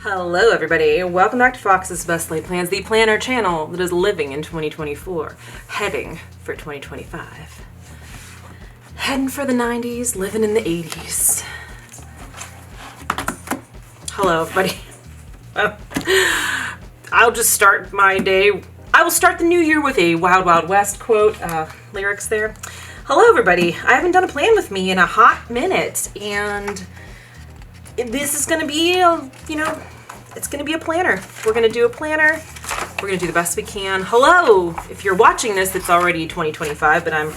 Hello everybody, welcome back to Fox's Best Laid Plans, the planner channel that is living in 2024, heading for 2025. Heading for the 90s, living in the 80s. Hello everybody. I'll just start my day, I will start the new year with a Wild Wild West quote, lyrics there. Hello everybody, I haven't done a plan with me in a hot minute, and this is going to be, it's going to be a planner. We're going to do a planner. We're going to do the best we can. Hello! If you're watching this, it's already 2025, but I'm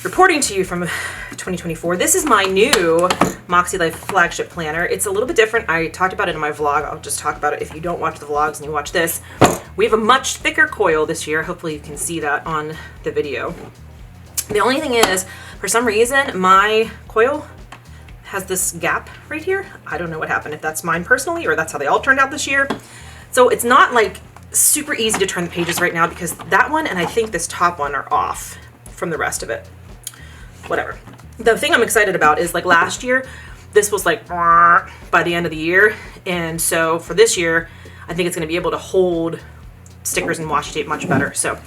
reporting to you from 2024. This is my new Makselife Flagship Planner. It's a little bit different. I talked about it in my vlog. I'll just talk about it if you don't watch the vlogs and you watch this. We have a much thicker coil this year. Hopefully you can see that on the video. The only thing is, for some reason, my coil has this gap right here. I don't know what happened, if that's mine personally or that's how they all turned out this year. So it's not like super easy to turn the pages right now because that one and I think this top one are off from the rest of it. Whatever. The thing I'm excited about is, like, last year, this was like by the end of the year. And so for this year, I think it's gonna be able to hold stickers and washi tape much better. So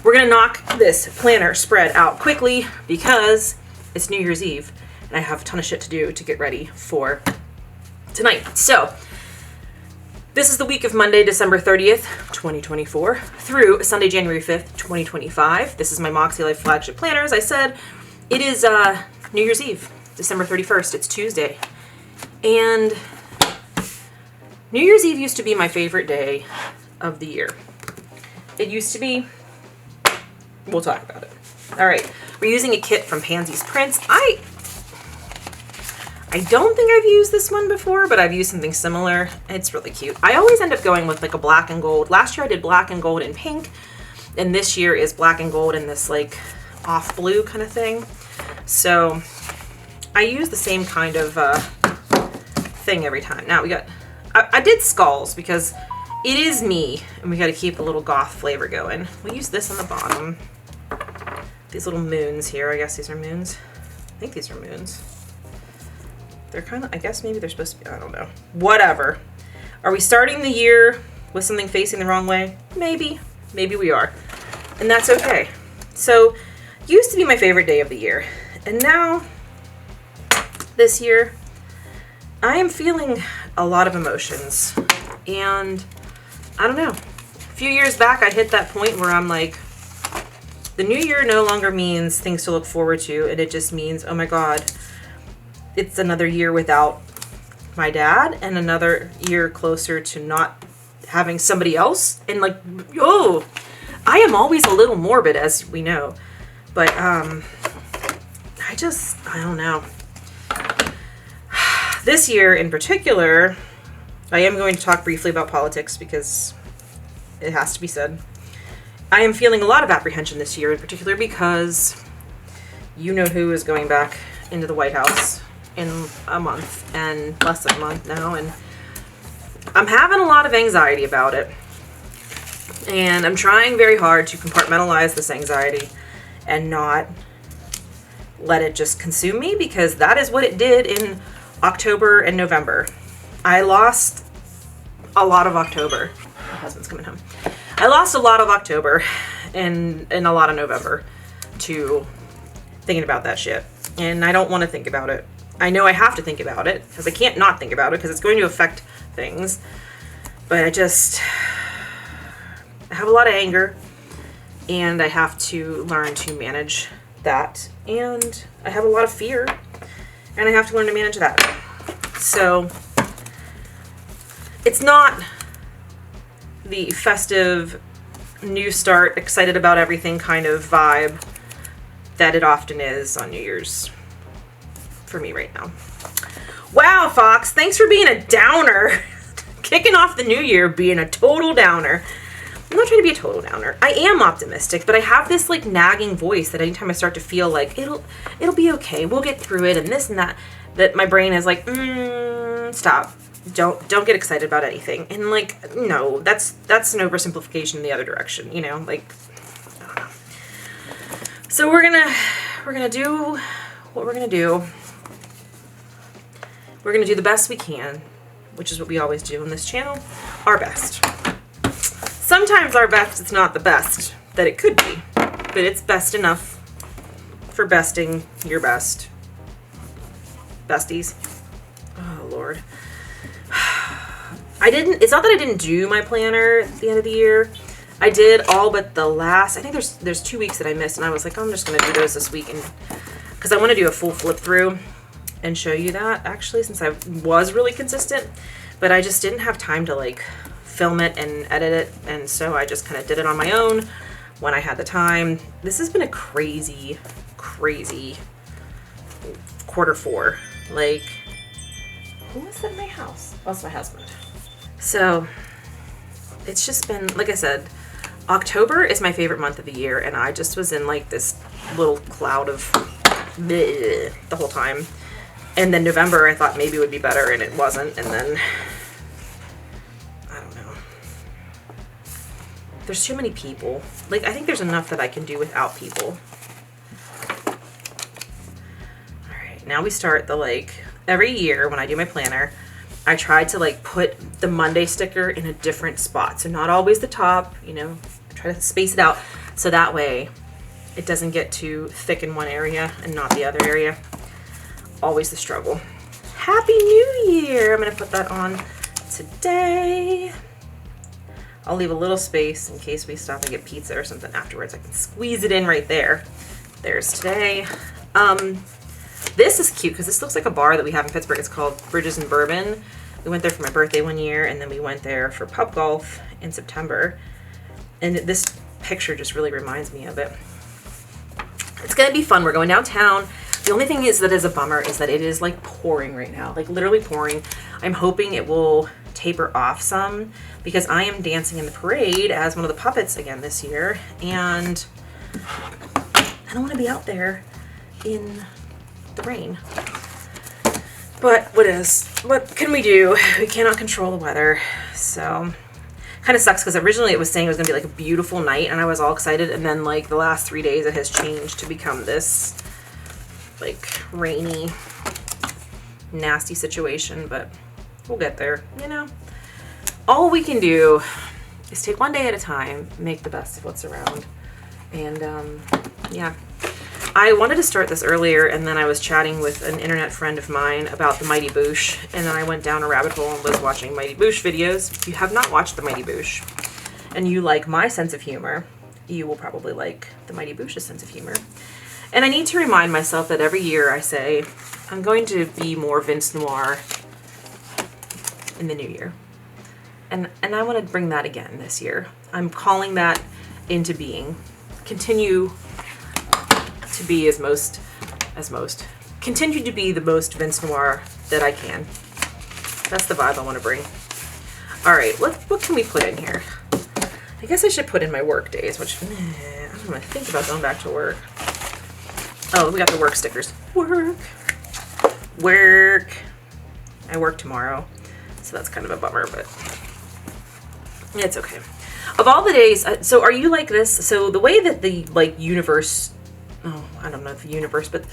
we're gonna knock this planner spread out quickly because it's New Year's Eve. And I have a ton of shit to do to get ready for tonight. So this is the week of Monday, December 30th, 2024 through Sunday, January 5th, 2025. This is my Makselife Flagship Planner. As I said, it is New Year's Eve, December 31st. It's Tuesday. And New Year's Eve used to be my favorite day of the year. It used to be. We'll talk about it. All right. We're using a kit from Pansy's Prints. I don't think I've used this one before, but I've used something similar. It's really cute. I always end up going with like a black and gold. Last year I did black and gold and pink, and this year is black and gold and this like off blue kind of thing. So I use the same kind of thing every time. Now I did skulls because it is me, and we got to keep a little goth flavor going. We use this on the bottom. These little moons here. I guess these are moons. I think these are moons. They're kind of, I guess maybe they're supposed to be, I don't know. Whatever. Are we starting the year with something facing the wrong way? Maybe. Maybe we are. And that's okay. So, used to be my favorite day of the year. And now, this year, I am feeling a lot of emotions. And, I don't know. A few years back, I hit that point where I'm like, the new year no longer means things to look forward to. And it just means, oh my God, it's another year without my dad and another year closer to not having somebody else. And like, oh, I am always a little morbid, as we know. But I don't know. This year in particular, I am going to talk briefly about politics because it has to be said. I am feeling a lot of apprehension this year in particular because you know who is going back into the White House in a month, and less than a month now, and I'm having a lot of anxiety about it, and I'm trying very hard to compartmentalize this anxiety and not let it just consume me, because that is what it did in October and November. I lost a lot of October. My husband's coming home. I lost a lot of October and a lot of November to thinking about that shit, and I don't want to think about it. I know I have to think about it because I can't not think about it because it's going to affect things. But I have a lot of anger, and I have to learn to manage that. And I have a lot of fear, and I have to learn to manage that. So it's not the festive, new start, excited about everything kind of vibe that it often is on New Year's. For me right now. Wow, Fox, thanks for being a downer. Kicking off the new year being a total downer. I'm not trying to be a total downer. I am optimistic, but I have this like nagging voice that anytime I start to feel like it'll be okay, we'll get through it, and this and that my brain is like, stop. Don't get excited about anything. And like, no, that's an oversimplification in the other direction, you know, like, I don't know. So we're gonna do what we're gonna do. We're going to do the best we can. which is what we always do on this channel, our best. Sometimes our best is not the best that it could be, but it's best enough for besting your best. Besties. Oh, Lord. It's not that I didn't do my planner at the end of the year. I did all but the last, I think there's 2 weeks that I missed, and I was like, I'm just going to do those this week, and because I want to do a full flip through and show you that, actually, since I was really consistent, but I just didn't have time to like film it and edit it, and so I just kind of did it on my own when I had the time. This has been a crazy Q4. Like, who was that in my house? Oh, it's my husband. So it's just been, like I said, October is my favorite month of the year, and I just was in like this little cloud of bleh the whole time. And then November I thought maybe would be better, and it wasn't. And then I don't know. There's too many people. Like, I think there's enough that I can do without people. All right, now we start the like every year when I do my planner, I try to like put the Monday sticker in a different spot. So not always the top, you know, try to space it out so that way it doesn't get too thick in one area and not the other area. Always the struggle. Happy New Year. I'm going to put that on today. I'll leave a little space in case we stop and get pizza or something afterwards. I can squeeze it in right there. There's today. This is cute because this looks like a bar that we have in Pittsburgh. It's called Bridges and Bourbon. We went there for my birthday one year, and then we went there for pub golf in September. And this picture just really reminds me of it. It's going to be fun. We're going downtown. The only thing is that is a bummer is that it is like pouring right now, like literally pouring. I'm hoping it will taper off some because I am dancing in the parade as one of the puppets again this year. And I don't want to be out there in the rain. But what can we do? We cannot control the weather. So kind of sucks because originally it was saying it was gonna be like a beautiful night and I was all excited, and then like the last 3 days it has changed to become this like rainy, nasty situation, but we'll get there, you know. All we can do is take one day at a time, make the best of what's around. And yeah. I wanted to start this earlier, and then I was chatting with an internet friend of mine about the Mighty Boosh, and then I went down a rabbit hole and was watching Mighty Boosh videos. If you have not watched the Mighty Boosh, and you like my sense of humor, you will probably like the Mighty Boosh's sense of humor. And I need to remind myself that every year I say, I'm going to be more Vince Noir in the new year. And I want to bring that again this year. I'm calling that into being. Continue to be continue to be the most Vince Noir that I can. That's the vibe I want to bring. All right, what can we put in here? I guess I should put in my work days, which I don't want to think about going back to work. Oh, we got the work stickers. Work. I work tomorrow, so that's kind of a bummer, but it's okay. Of all the days, so are you like this? So the way that the like universe, I don't know if the universe, but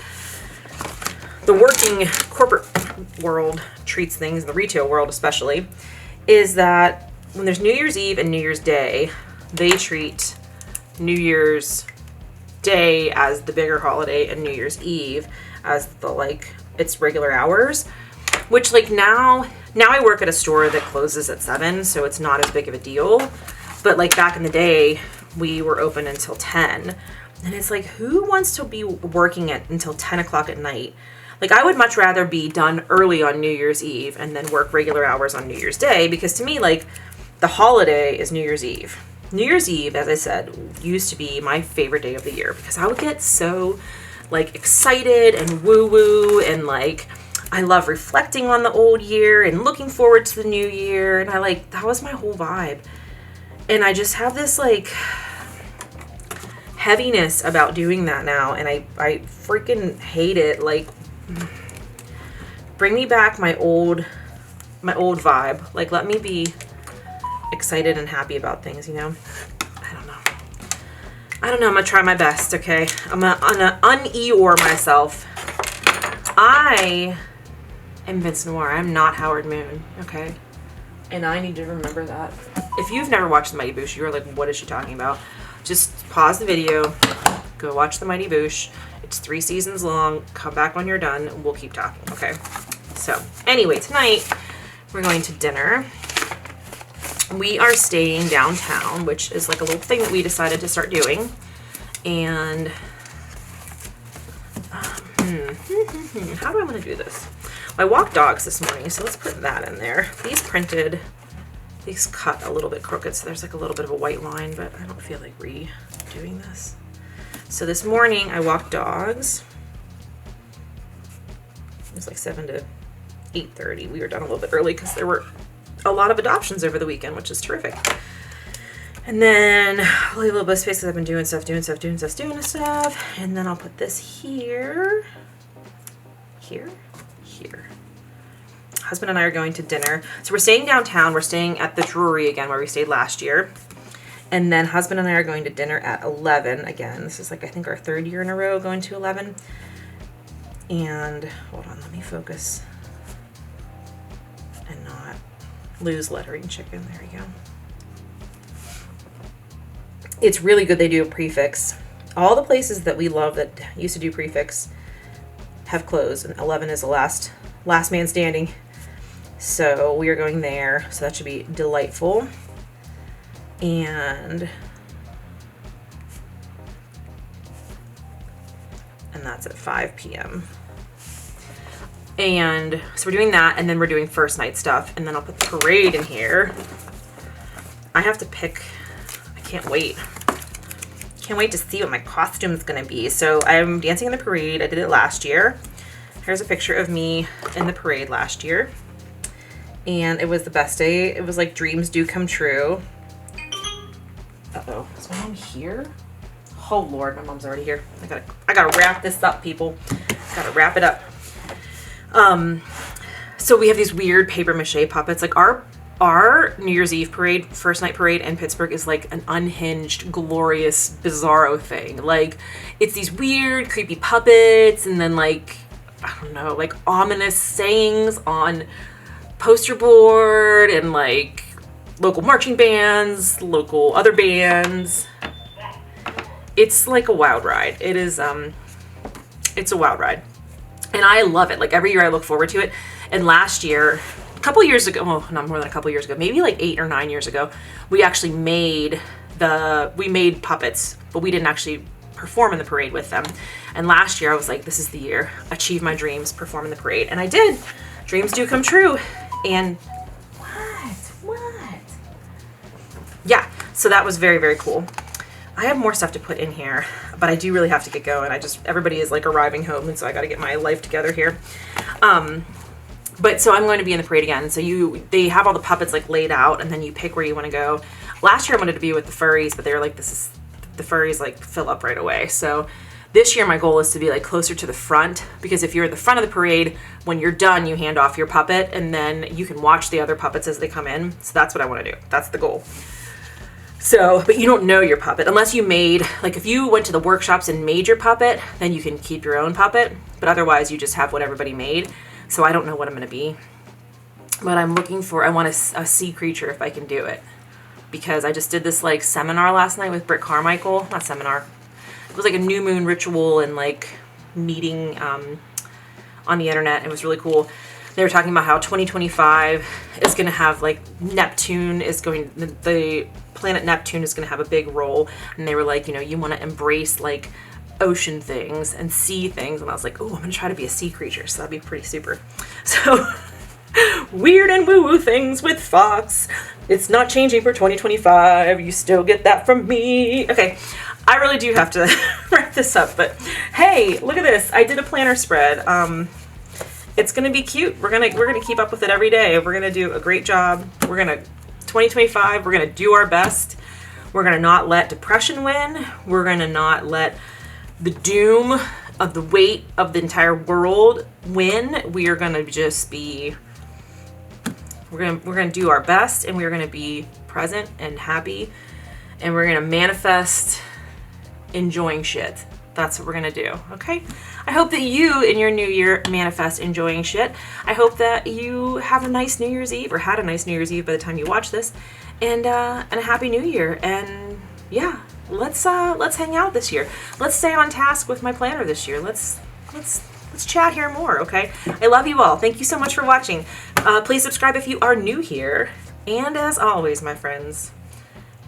the working corporate world treats things, the retail world especially, is that when there's New Year's Eve and New Year's Day, they treat New Year's Day as the bigger holiday and New Year's Eve as the like its regular hours, which like now I work at a store that closes at 7, so it's not as big of a deal. But like back in the day, we were open until 10. And it's like, who wants to be working until 10 o'clock at night? Like, I would much rather be done early on New Year's Eve and then work regular hours on New Year's Day, because to me, like, the holiday is New Year's Eve. New Year's Eve, as I said, used to be my favorite day of the year because I would get so, like, excited and woo-woo, and, like, I love reflecting on the old year and looking forward to the new year, and that was my whole vibe. And I just have this, like, heaviness about doing that now, and I freaking hate it. Like, bring me back my old vibe. Like, let me be excited and happy about things, you know? I don't know. I'm gonna try my best, okay? I'm gonna un-Eeyore myself. I am Vince Noir. I'm not Howard Moon, okay? And I need to remember that. If you've never watched The Mighty Boosh, you're like, what is she talking about? Just pause the video, go watch The Mighty Boosh. It's 3 seasons long. Come back when you're done, and we'll keep talking, okay? So, anyway, tonight we're going to dinner. We are staying downtown, which is like a little thing that we decided to start doing. And how do I want to do this? I walked dogs this morning, so let's put that in there. These cut a little bit crooked, so there's like a little bit of a white line, but I don't feel like redoing this. So this morning I walked dogs. It was like 7 to 8:30. We were done a little bit early because there were a lot of adoptions over the weekend, which is terrific. And then I'll leave a little bit of space because I've been doing stuff. And then I'll put this here. Husband and I are going to dinner. So we're staying downtown. We're staying at the Drury again where we stayed last year. And then husband and I are going to dinner at 11 again. This is like, I think, our 3rd year in a row going to 11. And hold on, let me focus and not lose lettering chicken. There we go. It's really good they do a prefix. All the places that we love that used to do prefix have closed, and 11 is the last man standing. So we are going there, so that should be delightful. And that's at 5 p.m. And so we're doing that, and then we're doing first night stuff, and then I'll put the parade in here. I have to pick. I can't wait. Can't wait to see what my costume is going to be. So I'm dancing in the parade. I did it last year. Here's a picture of me in the parade last year. And it was the best day. It was like dreams do come true. Uh-oh. Is my mom here? Oh, Lord. My mom's already here. I gotta wrap this up, people. Gotta wrap it up. So we have these weird paper mache puppets. Like our New Year's Eve parade, first night parade in Pittsburgh is like an unhinged, glorious, bizarro thing. Like, it's these weird, creepy puppets, and then like, I don't know, like ominous sayings on poster board, and like local marching bands, local other bands. It's like a wild ride. It is, it's a wild ride. And I love it. Like, every year I look forward to it. And last year, a couple years ago, well, not more than a couple years ago, maybe like 8 or 9 years ago, we actually made puppets, but we didn't actually perform in the parade with them. And last year I was like, this is the year. Achieve my dreams, perform in the parade. And I did. Dreams do come true. And what? Yeah, so that was very, very cool. I have more stuff to put in here, but I do really have to get going. Everybody is like arriving home, and so I got to get my life together here. But so I'm going to be in the parade again. So they have all the puppets like laid out, and then you pick where you want to go. Last year I wanted to be with the furries, but they were like, the furries like fill up right away. So this year my goal is to be like closer to the front, because if you're at the front of the parade, when you're done, you hand off your puppet, and then you can watch the other puppets as they come in. So that's what I want to do. That's the goal. So, but you don't know your puppet unless you made, like if you went to the workshops and made your puppet, then you can keep your own puppet, but otherwise you just have what everybody made. So I don't know what I'm going to be, but I want a sea creature if I can do it, because I just did this like seminar last night with Britt Carmichael, not seminar. It was like a new moon ritual and like meeting on the internet. It was really cool. They were talking about how 2025 is going to have like the planet Neptune is going to have a big role. And they were like, you want to embrace like ocean things and sea things. And I was like, oh, I'm going to try to be a sea creature. So that'd be pretty super. So weird and woo-woo things with Fox. It's not changing for 2025. You still get that from me. Okay. I really do have to wrap this up, but hey, look at this. I did a planner spread. It's going to be cute. We're going to keep up with it every day. We're going to do a great job. 2025, we're going to do our best. We're going to not let depression win. We're going to not let the doom of the weight of the entire world win. We are going to just be, we're going to do our best, and we're going to be present and happy, and we're going to manifest enjoying shit. That's what we're going to do. Okay. I hope that you in your new year manifest enjoying shit. I hope that you have a nice New Year's Eve, or had a nice New Year's Eve by the time you watch this, and a happy New Year. And yeah, let's hang out this year. Let's stay on task with my planner this year. Let's chat here more, okay? I love you all. Thank you so much for watching. Please subscribe if you are new here. And as always, my friends,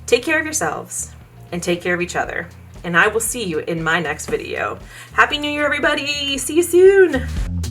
take care of yourselves and take care of each other. And I will see you in my next video. Happy New Year, everybody! See you soon!